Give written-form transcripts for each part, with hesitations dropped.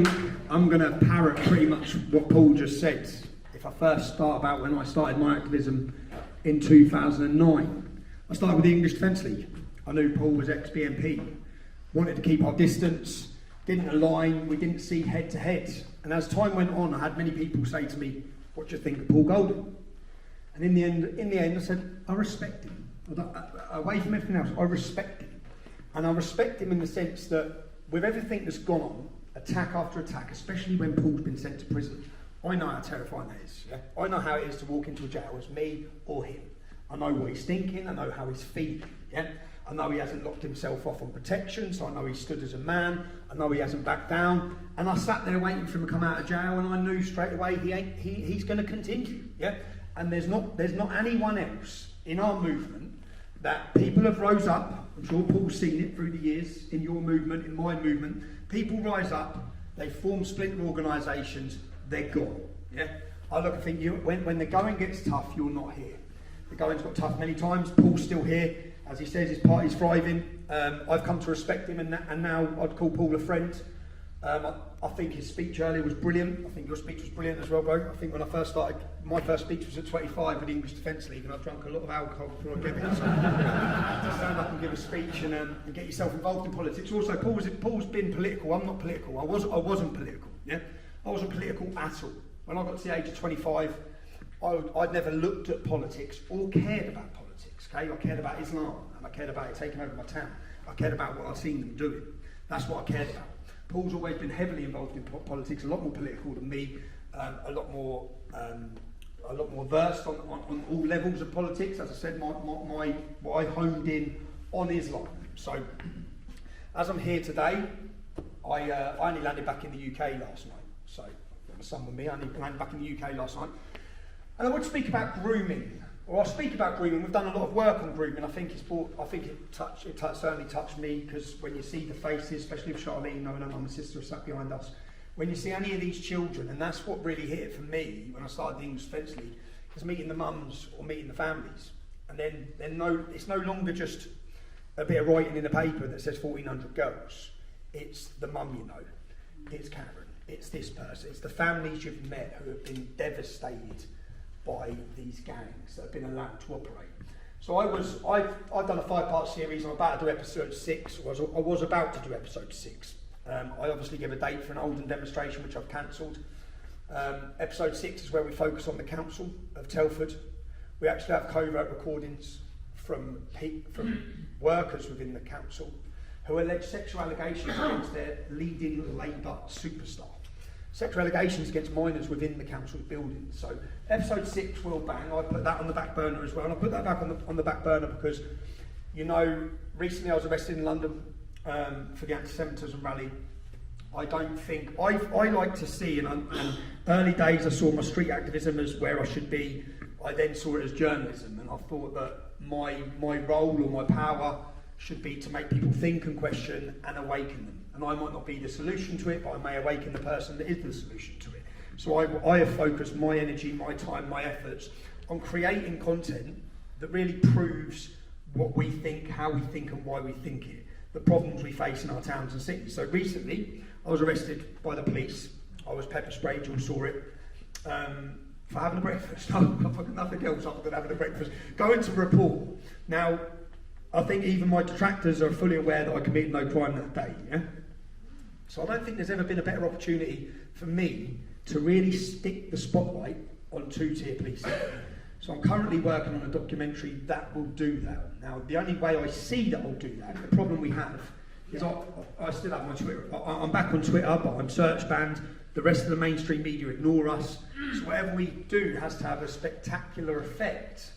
think I'm going to parrot pretty much what Paul just said. If I first start about when I started my activism in 2009, I started with the English Defence League. I knew Paul was ex-BNP, wanted to keep our distance, didn't align, we didn't see head to head. And as time went on, I had many people say to me, what do you think of Paul Golding? And in the end, I said, I respect him. Away from everything else, I respect him. And I respect him in the sense that with everything that's gone on, attack after attack, especially when Paul's been sent to prison, I know how terrifying that is. Yeah? I know how it is to walk into a jail as me or him. I know what he's thinking, I know how he's feeling. Yeah? I know he hasn't locked himself off on protection, so I know he stood as a man, I know he hasn't backed down, and I sat there waiting for him to come out of jail, and I knew straight away he's going to continue. Yeah? And there's not anyone else in our movement that people have rose up. I'm sure Paul's seen it through the years, in your movement, in my movement. People rise up, they form splinter organisations, they're gone. Yeah? I think when the going gets tough, you're not here. The going's got tough many times. Paul's still here. As he says, his party's thriving. I've come to respect him, and now I'd call Paul a friend. I think his speech earlier was brilliant. I think your speech was brilliant as well, bro. I think when I first started, my first speech was at 25 with the English Defence League, and I've drunk a lot of alcohol before I gave it. So to stand up and give a speech and get yourself involved in politics. Also, Paul's been political. I'm not political. I wasn't political. Yeah, I wasn't political at all. When I got to the age of 25, I'd never looked at politics or cared about politics. Okay, I cared about Islam, and I cared about it taking over my town. I cared about what I'd seen them doing. That's what I cared about. Paul's always been heavily involved in politics, a lot more political than me, a lot more versed on all levels of politics. As I said, what I honed in on Islam. So, as I'm here today, I only landed back in the UK last night. So, I've got my son with me. I only landed back in the UK last night, and I want to speak about grooming. Well, I'll speak about grooming. We've done a lot of certainly touched me, because when you see the faces, especially of Charlene, knowing her mum and sister are sat behind us, when you see any of these children, and that's what really hit it for me when I started the English Defence League, is meeting the mums or meeting the families. And then it's no longer just a bit of writing in the paper that says 1,400 girls. It's the mum you know, it's Karen, it's this person, it's the families you've met who have been devastated by these gangs that have been allowed to operate. So I've done a 5-part series. I'm about to do episode 6, or I was about to do episode 6. I obviously give a date for an Oldham demonstration, which I've cancelled. Episode 6 is where we focus on the council of Telford. We actually have covert recordings from workers within the council who allege sexual allegations against their leading Labour superstar. Sexual allegations against minors within the council's building. So episode 6 will bang. I put that on the back burner as well, and I put that back on the back burner because, recently I was arrested in London for the anti-Semitism rally. I don't think I like to see, and early days I saw my street activism as where I should be. I then saw it as journalism, and I thought that my role or my power should be to make people think and question and awaken them. And I might not be the solution to it, but I may awaken the person that is the solution to it. So I have focused my energy, my time, my efforts on creating content that really proves what we think, how we think and why we think it, the problems we face in our towns and cities. So recently, I was arrested by the police. I was pepper sprayed, you all saw it, for having a breakfast. Nothing else other than having a breakfast. Going to report. Now, I think even my detractors are fully aware that I committed no crime that day, yeah? So I don't think there's ever been a better opportunity for me to really stick the spotlight on two-tier policing. So I'm currently working on a documentary that will do that. Now, the only way I see that will do that, the problem we have, is I still have my Twitter. I'm back on Twitter, but I'm search banned. The rest of the mainstream media ignore us. So whatever we do has to have a spectacular effect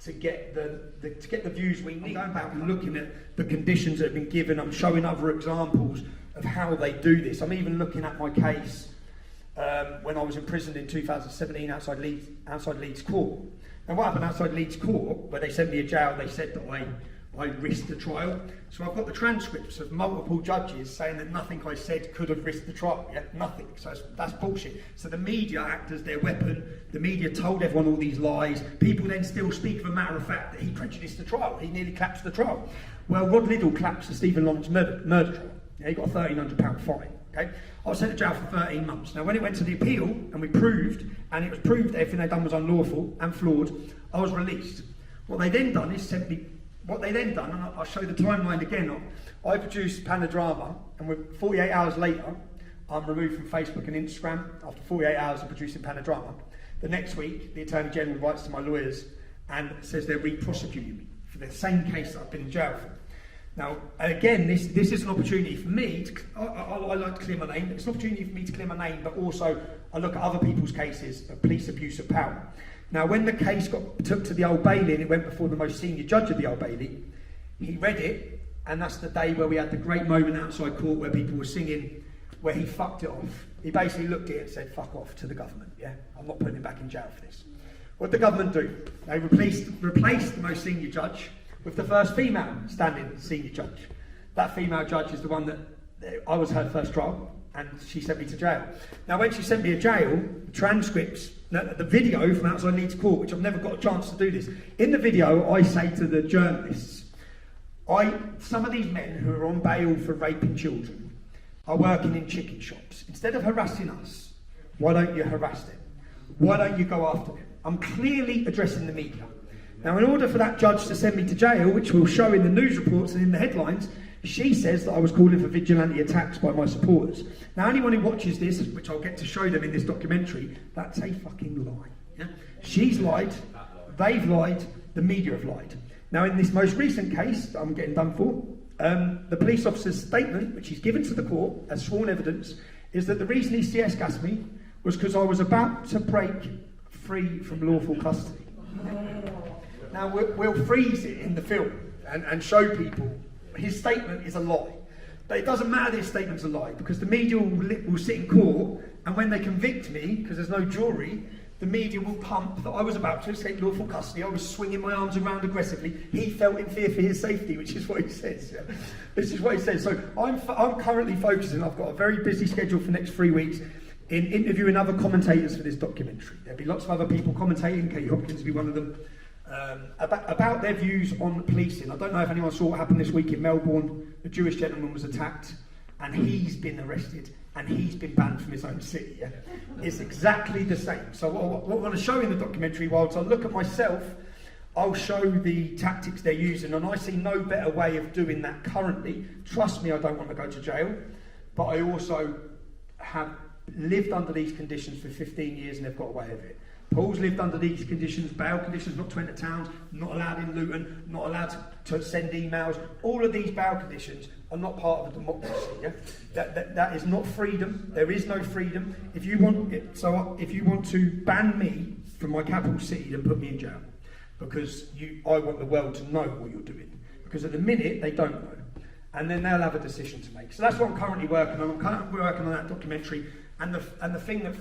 to get the views we need. I'm going back and looking at the conditions that have been given. I'm showing other examples of how they do this. I'm even looking at my case when I was imprisoned in 2017 outside Leeds Court. And what happened outside Leeds Court, where they sent me to jail, they said that I risked the trial. So I've got the transcripts of multiple judges saying that nothing I said could have risked the trial. Yeah, nothing. So that's bullshit. So the media act as their weapon. The media told everyone all these lies. People then still speak of a matter of fact that he prejudiced the trial. He nearly collapsed the trial. Well, Rod Liddle collapsed the Stephen Lawrence murder trial. Yeah, he got a £1,300 fine. Okay? I was sent to jail for 13 months. Now, when it went to the appeal, and it was proved that everything they'd done was unlawful and flawed, I was released. What they then done, and I'll show the timeline again. I produced Panodrama, and 48 hours later, I'm removed from Facebook and Instagram after 48 hours of producing Panodrama. The next week, the Attorney General writes to my lawyers and says they're re-prosecuting me for the same case that I've been in jail for. Now, again, this is an opportunity for me, I like to clear my name, it's an opportunity for me to clear my name, but also I look at other people's cases of police abuse of power. Now, when the case took to the Old Bailey and it went before the most senior judge of the Old Bailey, he read it, and that's the day where we had the great moment outside court where people were singing, where he fucked it off. He basically looked at it and said, fuck off to the government, yeah? I'm not putting him back in jail for this. What did the government do? They replaced the most senior judge with the first female standing senior judge. That female judge is the one that, I was her first trial, and she sent me to jail. Now, when she sent me to jail, the transcripts, the video from outside Leeds Court, which I've never got a chance to do this, in the video, I say to the journalists, some of these men who are on bail for raping children are working in chicken shops. Instead of harassing us, why don't you harass them? Why don't you go after them? I'm clearly addressing the media. Now, in order for that judge to send me to jail, which we'll show in the news reports and in the headlines, she says that I was calling for vigilante attacks by my supporters. Now, anyone who watches this, which I'll get to show them in this documentary, that's a fucking lie. Yeah? She's lied, they've lied, the media have lied. Now, in this most recent case that I'm getting done for, the police officer's statement, which he's given to the court as sworn evidence, is that the reason he CS-gassed me was because I was about to break free from lawful custody. Now, we'll freeze it in the film and show people his statement is a lie. But it doesn't matter that his statement's a lie, because the media will sit in court, and when they convict me, because there's no jury, the media will pump that I was about to escape lawful custody. I was swinging my arms around aggressively. He felt in fear for his safety, which is what he says. Yeah? This is what he says. So I'm currently focusing, I've got a very busy schedule for the next 3 weeks, in interviewing other commentators for this documentary. There'll be lots of other people commentating, Katie Hopkins will be one of them, about their views on policing. I don't know if anyone saw what happened this week in Melbourne. A Jewish gentleman was attacked, and he's been arrested, and he's been banned from his own city. Yeah? It's exactly the same. So what I want to show in the documentary, whilst I look at myself, I'll show the tactics they're using, and I see no better way of doing that currently. Trust me, I don't want to go to jail, but I also have lived under these conditions for 15 years and they've got away with it. Paul's lived under these conditions, bail conditions, not to enter towns, not allowed in Luton, not allowed to send emails. All of these bail conditions are not part of a democracy. Yeah? That is not freedom. There is no freedom. If you want to ban me from my capital city, then put me in jail, because I want the world to know what you're doing. Because at the minute they don't know, and then they'll have a decision to make. So that's what I'm currently working on. I'm currently working on that documentary, and the thing that.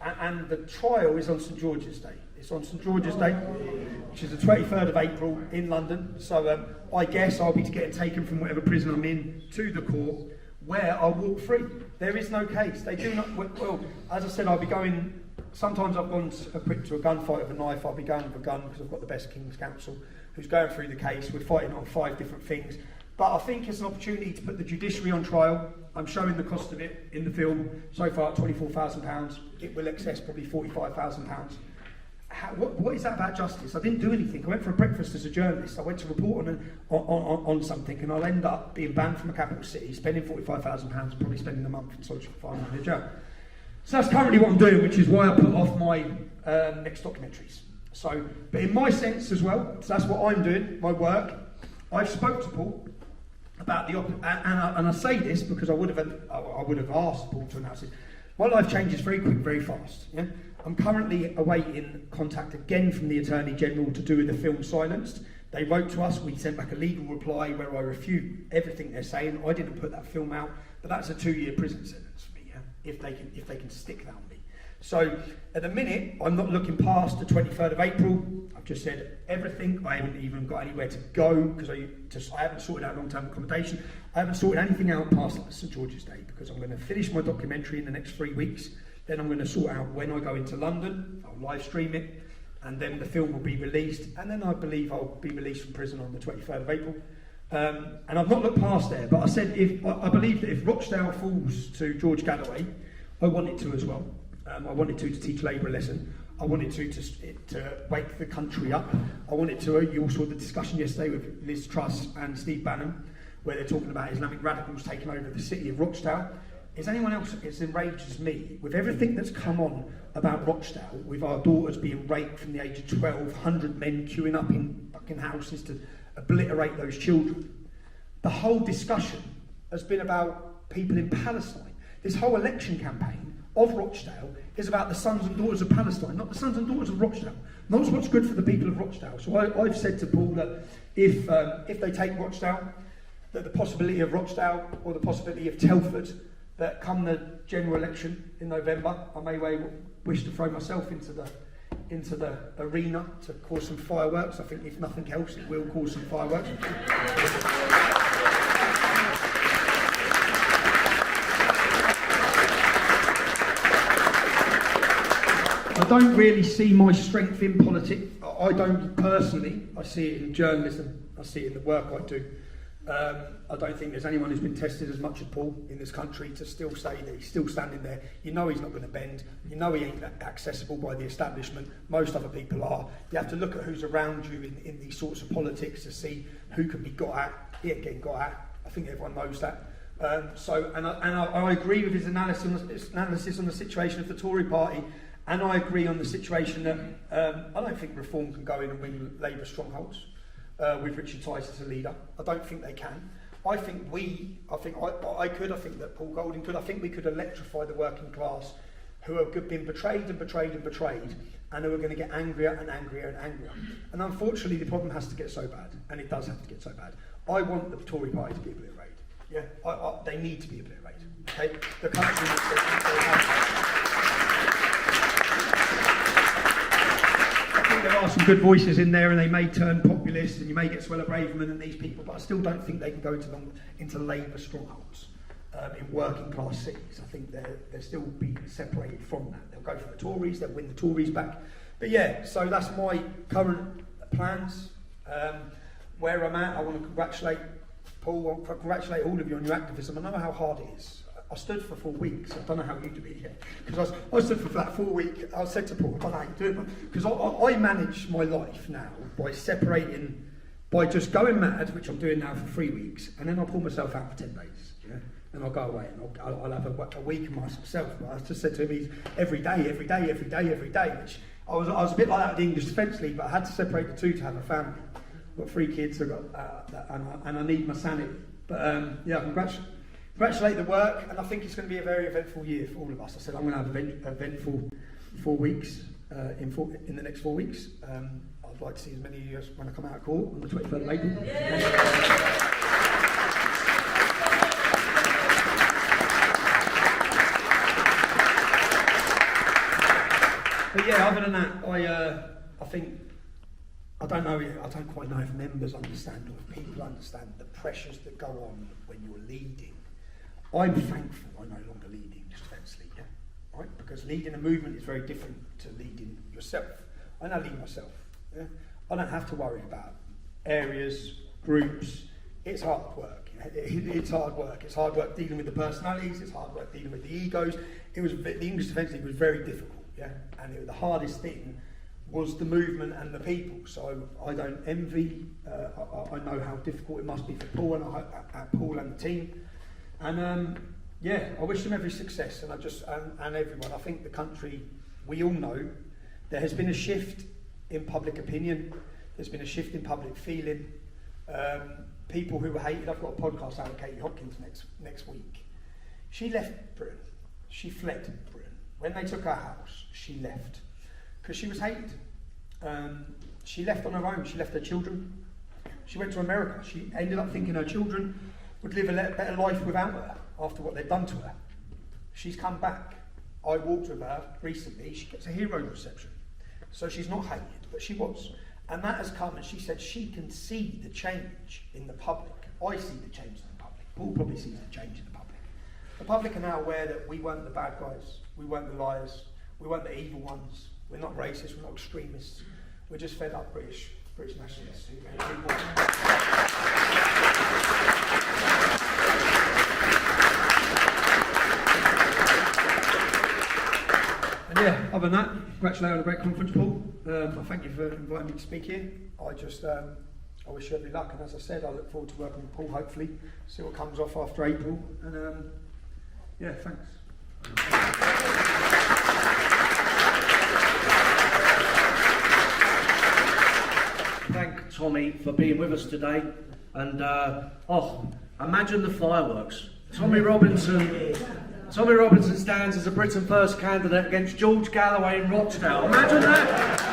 And the trial is on St George's Day. It's on St George's Day, which is the 23rd of April in London. So I guess I'll be getting taken from whatever prison I'm in to the court, where I'll walk free. There is no case. They do not. Well, as I said, I'll be going. Sometimes I've gone equipped to a gunfight with a knife. I'll be going with a gun because I've got the best King's Counsel who's going through the case. We're fighting on 5 different things. But I think it's an opportunity to put the judiciary on trial. I'm showing the cost of it in the film. So far, £24,000. It will excess probably £45,000. What is that about justice? I didn't do anything. I went for a breakfast as a journalist. I went to report on something, and I'll end up being banned from a capital city, spending £45,000, probably spending a month in solitary confinement in a jail. So that's currently what I'm doing, which is why I put off my next documentaries. So, but in my sense as well, so that's what I'm doing, my work. I've spoke to Paul about and I say this because I would have asked Paul to announce this. My life changes very quick, very fast. Yeah? I'm currently awaiting contact again from the Attorney General to do with the film Silenced. They wrote to us, we sent back a legal reply where I refute everything they're saying. I didn't put that film out, but that's a 2-year prison sentence for me, yeah? if they can stick that on me. So at the minute, I'm not looking past the 23rd of April. I've just said everything. I haven't even got anywhere to go because I haven't sorted out long-term accommodation. I haven't sorted anything out past St George's Day because I'm going to finish my documentary in the next 3 weeks. Then I'm going to sort out when I go into London. I'll live stream it, and then the film will be released. And then I believe I'll be released from prison on the 23rd of April. And I've not looked past there, but I said I believe that if Rochdale falls to George Galloway, I want it to as well. I want it to teach Labour a lesson. I want it to wake the country up. I want it to, you all saw the discussion yesterday with Liz Truss and Steve Bannon, where they're talking about Islamic radicals taking over the city of Rochdale. Is anyone else as enraged as me with everything that's come on about Rochdale, with our daughters being raped from the age of 12, 100 men queuing up in fucking houses to obliterate those children? The whole discussion has been about people in Palestine. This whole election campaign of Rochdale is about the sons and daughters of Palestine, not the sons and daughters of Rochdale. Not what's good for the people of Rochdale. So I've said to Paul that if they take Rochdale, that the possibility of Rochdale or the possibility of Telford, that come the general election in November, I may well wish to throw myself into the arena to cause some fireworks. I think if nothing else, it will cause some fireworks. I don't really see my strength in politics. I don't personally. I see it in journalism. I see it in the work I do. I don't think there's anyone who's been tested as much as Paul in this country to still say that he's still standing there. You know he's not going to bend. You know he ain't accessible by the establishment. Most other people are. You have to look at who's around you in these sorts of politics to see who can be got at. He ain't getting got at. I think everyone knows that. I agree with his analysis on the situation of the Tory party, and I agree on the situation that I don't think Reform can go in and win Labour strongholds. With Richard Tice as a leader. I don't think they can. I think I could. I think that Paul Golding could. I think we could electrify the working class who have been betrayed and betrayed and betrayed, and who are going to get angrier and angrier and angrier. And unfortunately, the problem has to get so bad, and it does have to get so bad. I want the Tory party to be obliterated. Yeah, they need to be obliterated. Okay, the country. There are some good voices in there, and they may turn populist, and you may get Suella Braverman and these people, but I still don't think they can go into Labour strongholds in working class cities. I think they'll still be separated from that. They'll go for the Tories, they'll win the Tories back. But yeah, so that's my current plans. Where I'm at, I want to congratulate Paul, I want to congratulate all of you on your activism. I know how hard it is. I stood for 4 weeks. I don't know how you do it yet. Because I stood for that 4 week. I said to Paul, I don't know how you do it. Because I manage my life now by separating, by just going mad, which I'm doing now for 3 weeks, and then I'll pull myself out for 10 days. Yeah? And I'll go away and I'll have a week myself. But I just said to him, he's every day, which I was a bit like that with the English Defence League, but I had to separate the two to have a family. I've got 3 kids, I've got, and I need my sanity. But yeah, congratulate the work, and I think it's going to be a very eventful year for all of us. I said I'm going to have eventful 4 weeks in the next 4 weeks. I'd like to see as many of you as when I come out of court on the 23rd of April. But yeah, other than that, I think I don't quite know if members understand or if people understand the pressures that go on when you're leading. I'm thankful I'm no longer leading the Defence League, yeah? Right? Because leading a movement is very different to leading yourself. I now lead myself. Yeah? I don't have to worry about areas, groups. It's hard work. It's hard work. It's hard work dealing with the personalities. It's hard work dealing with the egos. The English Defence League was very difficult, yeah? And the hardest thing was the movement and the people. So I don't envy. I know how difficult it must be for Paul and the team. And yeah, I wish them every success, and and everyone. I think the country, we all know, there has been a shift in public opinion. There's been a shift in public feeling. People who were hated. I've got a podcast out with Katie Hopkins next week. She left Britain. She fled Britain. When they took her house, she left because she was hated. She left on her own. She left her children. She went to America. She ended up thinking her children would live a better life without her after what they'd done to her. She's come back. I walked with her recently. She gets a hero's reception. So she's not hated, but she was. And that has come, and she said she can see the change in the public. I see the change in the public. Paul probably sees the change in the public. The public are now aware that we weren't the bad guys. We weren't the liars. We weren't the evil ones. We're not racist. We're not extremists. We're just fed up British British nationalists. And yeah, other than that, congratulations on a great conference, Paul. I thank you for inviting me to speak here. I wish you every luck, and as I said, I look forward to working with Paul, hopefully, see what comes off after April, and yeah, thanks. Thank Tommy for being with us today, and imagine the fireworks. Tommy Robinson stands as a Britain First candidate against George Galloway in Rochdale. Imagine that!